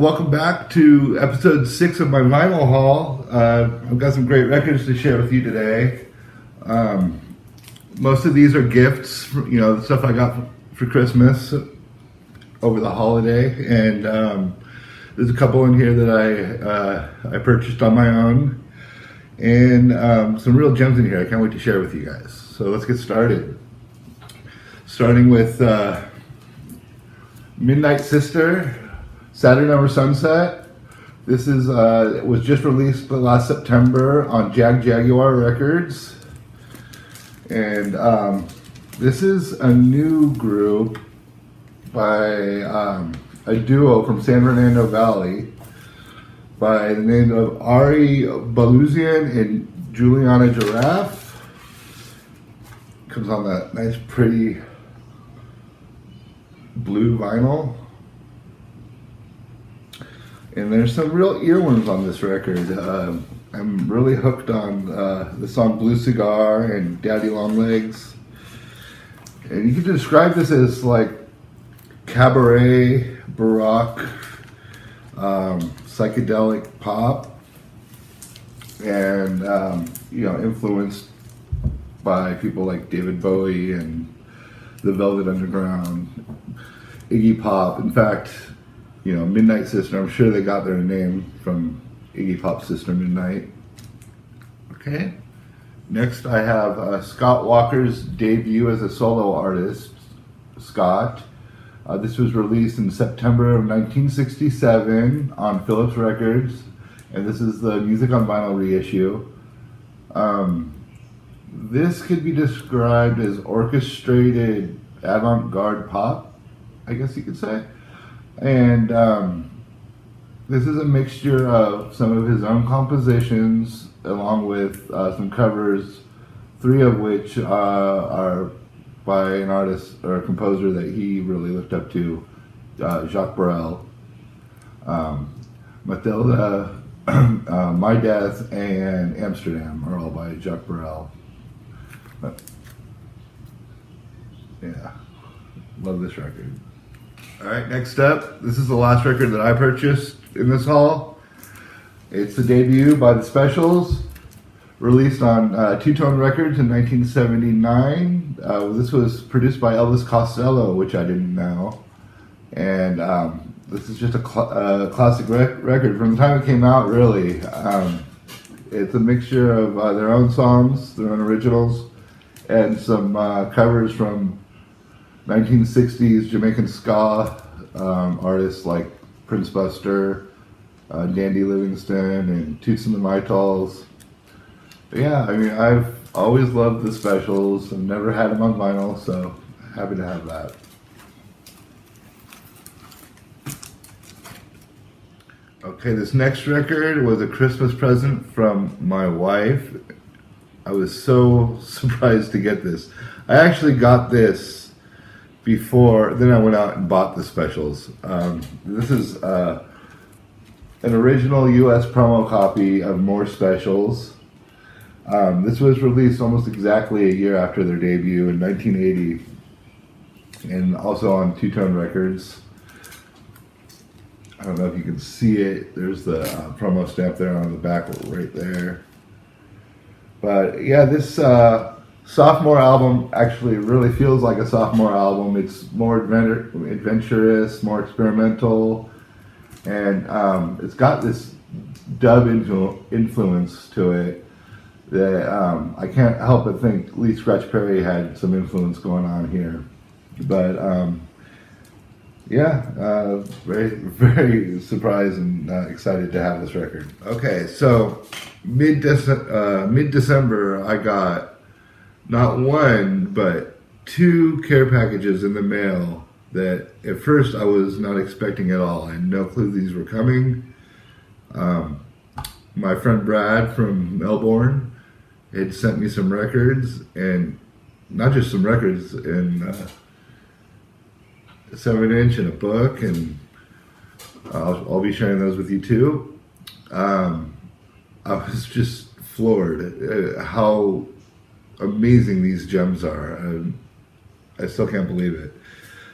welcome back to episode 6 of my vinyl haul. I've got some great records to share with you today. Most of these are gifts, the stuff I got for Christmas over the holiday, and there's a couple in here that I purchased on my own, and some real gems in here I can't wait to share with you guys. So let's get started. Starting with Midnight Sister, Saturn Over Sunset. This is it was just released last September on Jaguar Records, and this is a new group by a duo from San Fernando Valley by the name of Ari Baluzian and Juliana Giraffe. Comes on that nice pretty blue vinyl. And there's some real earworms on this record. I'm really hooked on the song Blue Cigar and Daddy Longlegs. And you could describe this as like cabaret, baroque, psychedelic pop, and influenced by people like David Bowie and the Velvet Underground, Iggy Pop. In fact, Midnight Sister, I'm sure they got their name from Iggy Pop's sister Midnight. Okay. Next I have Scott Walker's debut as a solo artist, Scott. This was released in September of 1967 on Philips Records, and this is the Music on Vinyl reissue. This could be described as orchestrated avant-garde pop, I guess you could say. And this is a mixture of some of his own compositions along with some covers, 3 of which are by an artist or a composer that he really looked up to, Jacques Brel. Matilda, My Death, and Amsterdam are all by Jacques Brel. Yeah, love this record. Alright, next up, this is the last record that I purchased in this haul. It's the debut by The Specials, released on Two Tone Records in 1979. This was produced by Elvis Costello, which I didn't know. And this is just a classic record. From the time it came out, really. It's a mixture of their own songs, their own originals, and some covers from 1960s Jamaican ska artists like Prince Buster, Dandy Livingston, and Toots and the Maytals. But yeah, I've always loved The Specials. I've never had them on vinyl, so happy to have that. Okay, this next record was a Christmas present from my wife. I was so surprised to get this. I actually got this before, then I went out and bought The Specials. This is an original US promo copy of More Specials. This was released almost exactly a year after their debut in 1980, and also on Two Tone Records. I don't know if you can see it. There's the promo stamp there on the back right there. But yeah, this sophomore album actually really feels like a sophomore album. It's more adventurous, more experimental, and it's got this dub influence to it that I can't help but think Lee Scratch Perry had some influence going on here. But very, very surprised and excited to have this record. Okay, so mid-December I got not one, but 2 care packages in the mail that at first I was not expecting at all. I had no clue these were coming. My friend Brad from Melbourne had sent me some records, and not just some records, and a 7-inch and a book, and I'll be sharing those with you too. I was just floored at how amazing these gems are. I still can't believe it.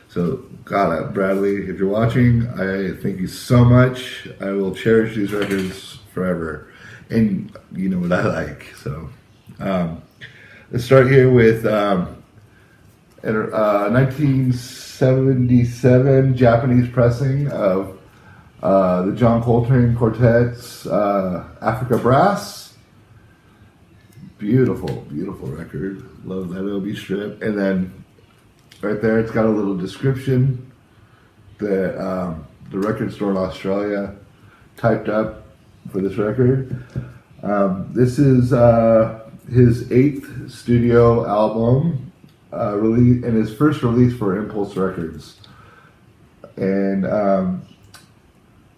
So, God, Bradley, if you're watching, I thank you so much. I will cherish these records forever. And you know what I like. So, let's start here with 1977 Japanese pressing of the John Coltrane Quartet's Africa Brass. Beautiful, beautiful record. Love that OB strip. And then right there, it's got a little description that the record store in Australia typed up for this record. This is his 8th studio album, and his first release for Impulse Records. And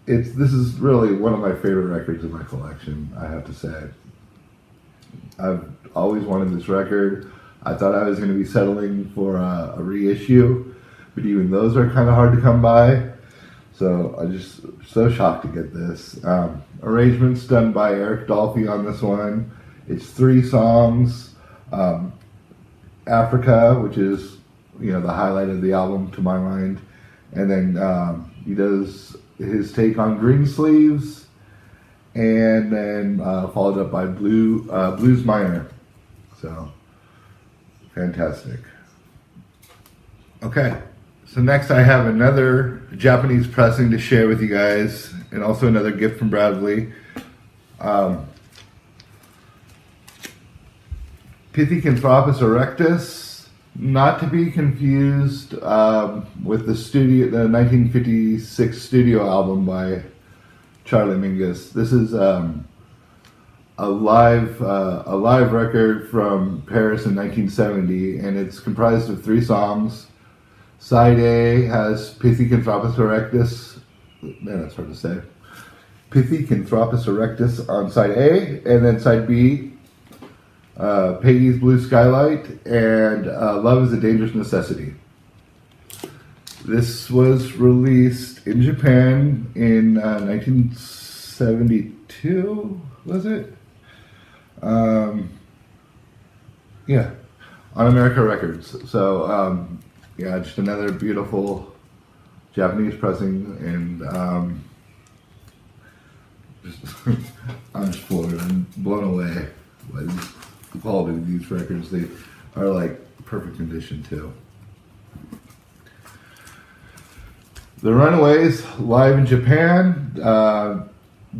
this is really one of my favorite records in my collection, I have to say. I've always wanted this record. I thought I was going to be settling for a reissue, but even those are kind of hard to come by. So I'm just so shocked to get this. Arrangements done by Eric Dolphy on this one. It's 3 songs. Africa, which is the highlight of the album to my mind, and then he does his take on Greensleeves, and then followed up by Blues Minor. So fantastic. Okay, so next I have another Japanese pressing to share with you guys, and also another gift from Bradley. Pithecanthropus erectus, not to be confused with the 1956 studio album by Charlie Mingus. This is a live record from Paris in 1970, and it's comprised of 3 songs. Side A has Pithecanthropus erectus. Man, that's hard to say. Pithecanthropus erectus on side A, and then side B, Peggy's Blue Skylight, and Love is a Dangerous Necessity. This was released in Japan in 1972, was it? Yeah, on America Records. So, yeah, just another beautiful Japanese pressing, and I'm just floored and blown away by the quality of these records. They are like perfect condition too. The Runaways, live in Japan.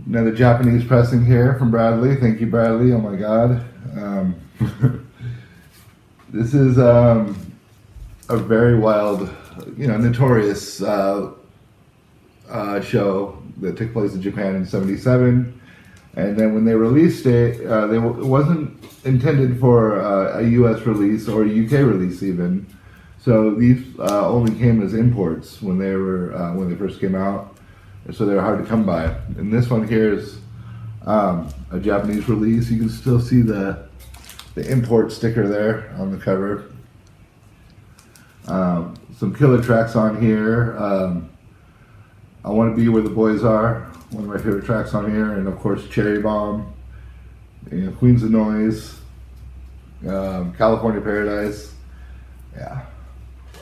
Another Japanese pressing here from Bradley. Thank you, Bradley. Oh my God. This is a very wild, notorious show that took place in Japan in '77. And then when they released it, it wasn't intended for a U.S. release or a U.K. release even. So these only came as imports when they first came out, and so they were hard to come by. And this one here is a Japanese release. You can still see the import sticker there on the cover. Some killer tracks on here. I Want to Be Where the Boys Are, one of my favorite tracks on here, and of course Cherry Bomb, Queens of Noise, California Paradise. Yeah.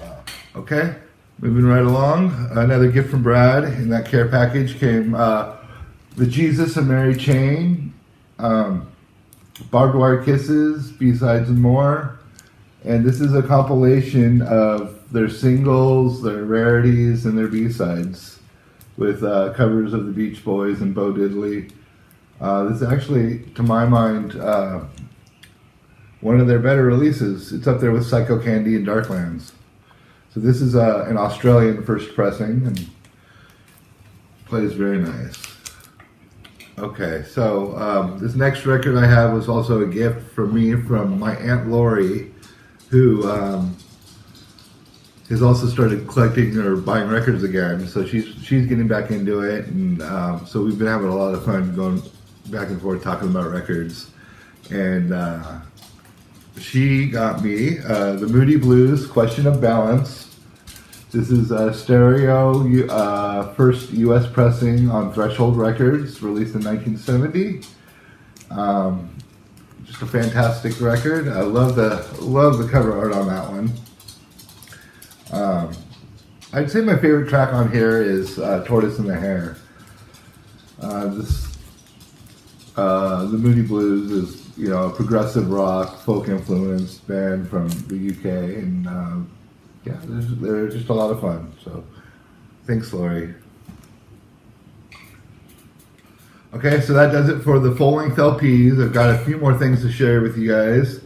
Wow. Okay, moving right along. Another gift from Brad. In that care package came the Jesus and Mary Chain, Barbed Wire Kisses, B-Sides and More. And this is a compilation of their singles, their rarities, and their B-sides, with covers of the Beach Boys and Bo Diddley. This is actually, to my mind, one of their better releases. It's up there with Psycho Candy and Darklands. So this is an Australian first pressing, and plays very nice. Okay, so this next record I have was also a gift from me from my Aunt Lori, who has also started collecting or buying records again. So she's getting back into it, and so we've been having a lot of fun going back and forth talking about records. And she got me the Moody Blues, Question of Balance. This is a stereo first U.S. pressing on Threshold Records, released in 1970. Just a fantastic record. I love the cover art on that one. I'd say my favorite track on here is Tortoise and the Hare. The Moody Blues is, a progressive rock, folk influenced band from the UK, and they're just a lot of fun. So, thanks, Lori. Okay, so that does it for the full-length LPs. I've got a few more things to share with you guys.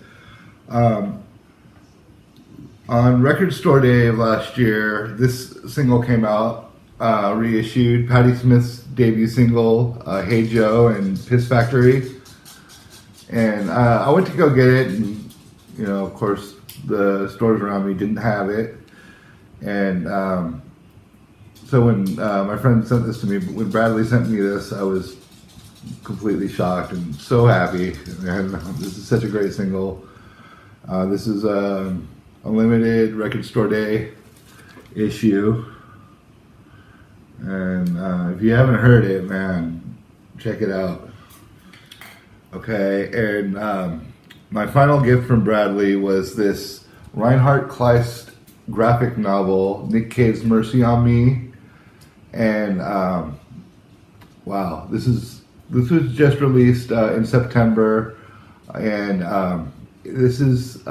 On Record Store Day of last year, this single came out, reissued, Patti Smith's debut single, Hey Joe and Piss Factory. And I went to go get it, and, of course, the stores around me didn't have it. And so when my friend sent this to me, when Bradley sent me this, I was completely shocked and so happy. And this is such a great single. This is a limited Record Store Day issue. And if you haven't heard it, man, check it out. Okay, and my final gift from Bradley was this Reinhard Kleist graphic novel, Nick Cave's Mercy on Me. And wow, this was just released in September, and this is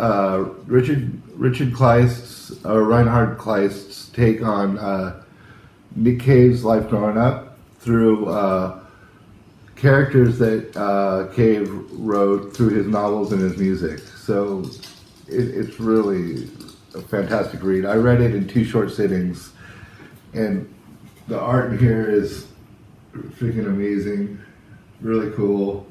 Richard Kleist's, Reinhard Kleist's take on Nick Cave's life growing up through characters that Cave wrote through his novels and his music. So it's really a fantastic read. I read it in 2 short sittings, and the art in here is freaking amazing, really cool.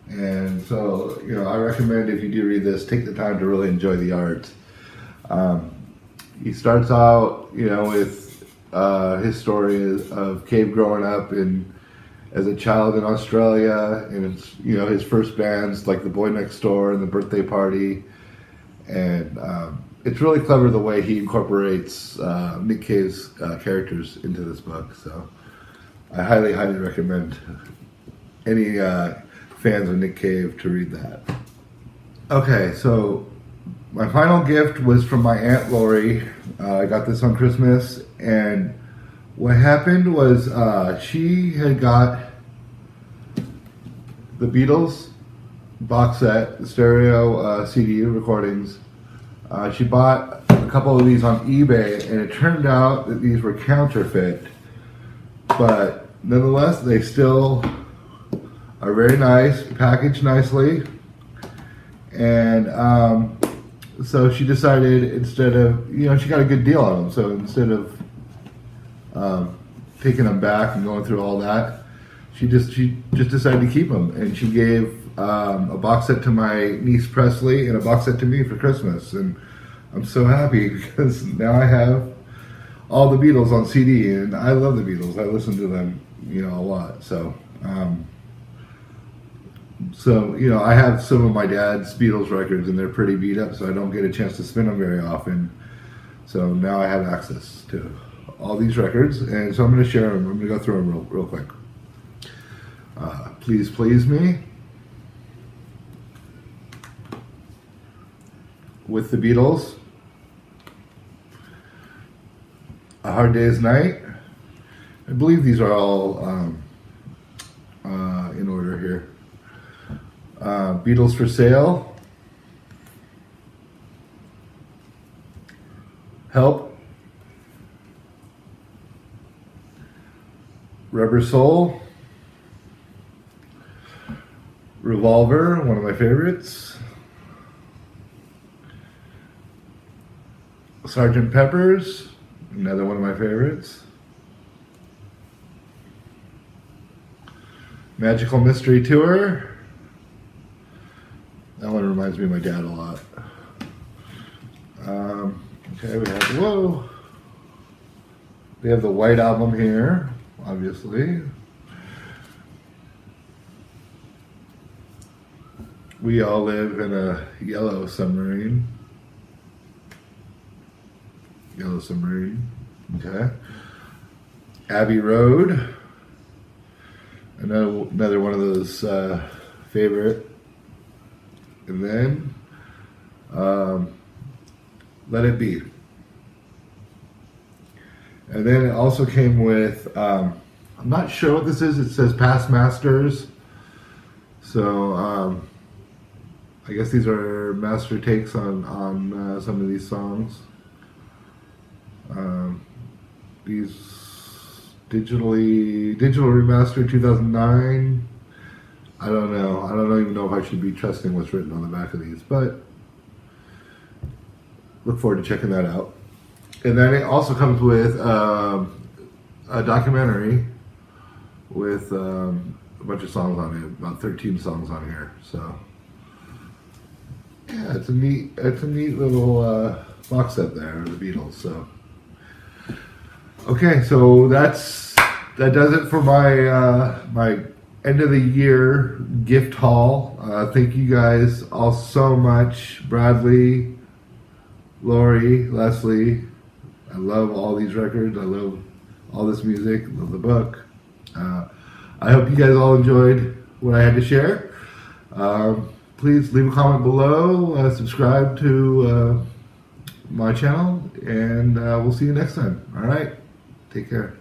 And so, I recommend, if you do read this, take the time to really enjoy the art. He starts out, with his story of Cave growing up as a child in Australia, and it's, his first bands like The Boy Next Door and The Birthday Party. And it's really clever the way he incorporates Nick Cave's characters into this book. So I highly, highly recommend any fans of Nick Cave to read that. Okay, so my final gift was from my Aunt Lori. I got this on Christmas, and what happened was she had got the Beatles box set, the stereo CD recordings. She bought a couple of these on eBay, and it turned out that these were counterfeit, but nonetheless they still are very nice, packaged nicely. And so she decided, instead of, she got a good deal on them, so instead of taking them back and going through all that, she just decided to keep them, and she gave a box set to my niece Presley and a box set to me for Christmas. And I'm so happy because now I have all the Beatles on CD, and I love the Beatles. I listen to them, a lot. So, I have some of my dad's Beatles records, and they're pretty beat up, so I don't get a chance to spin them very often. So now I have access to all these records, and so I'm going to share them. I'm going to go through them real quick. Please Please Me, with the Beatles. A Hard Day's Night. I believe these are all in order here. Beatles for Sale. Help. Rubber Soul. Revolver, one of my favorites. Sgt. Pepper's, another one of my favorites. Magical Mystery Tour. That one reminds me of my dad a lot. Okay, we have the White Album here, obviously. We All Live in a Yellow Submarine. Yellow Submarine. Okay. Abbey Road. Another one of those favorite. And then Let It Be. And then it also came with, I'm not sure what this is. It says Past Masters. So I guess these are master takes on some of these songs. These digital remastered 2009. I don't know. I don't even know if I should be trusting what's written on the back of these, but look forward to checking that out. And then it also comes with a documentary with a bunch of songs on it, about 13 songs on here. So yeah, it's a neat little box set there of the Beatles. So okay, so that does it for my my end of the year gift haul. Thank you guys all so much, Bradley, Lori, Leslie. I love all these records. I love all this music. I love the book. I hope you guys all enjoyed what I had to share. Please leave a comment below. Subscribe to my channel. And we'll see you next time. All right. Take care.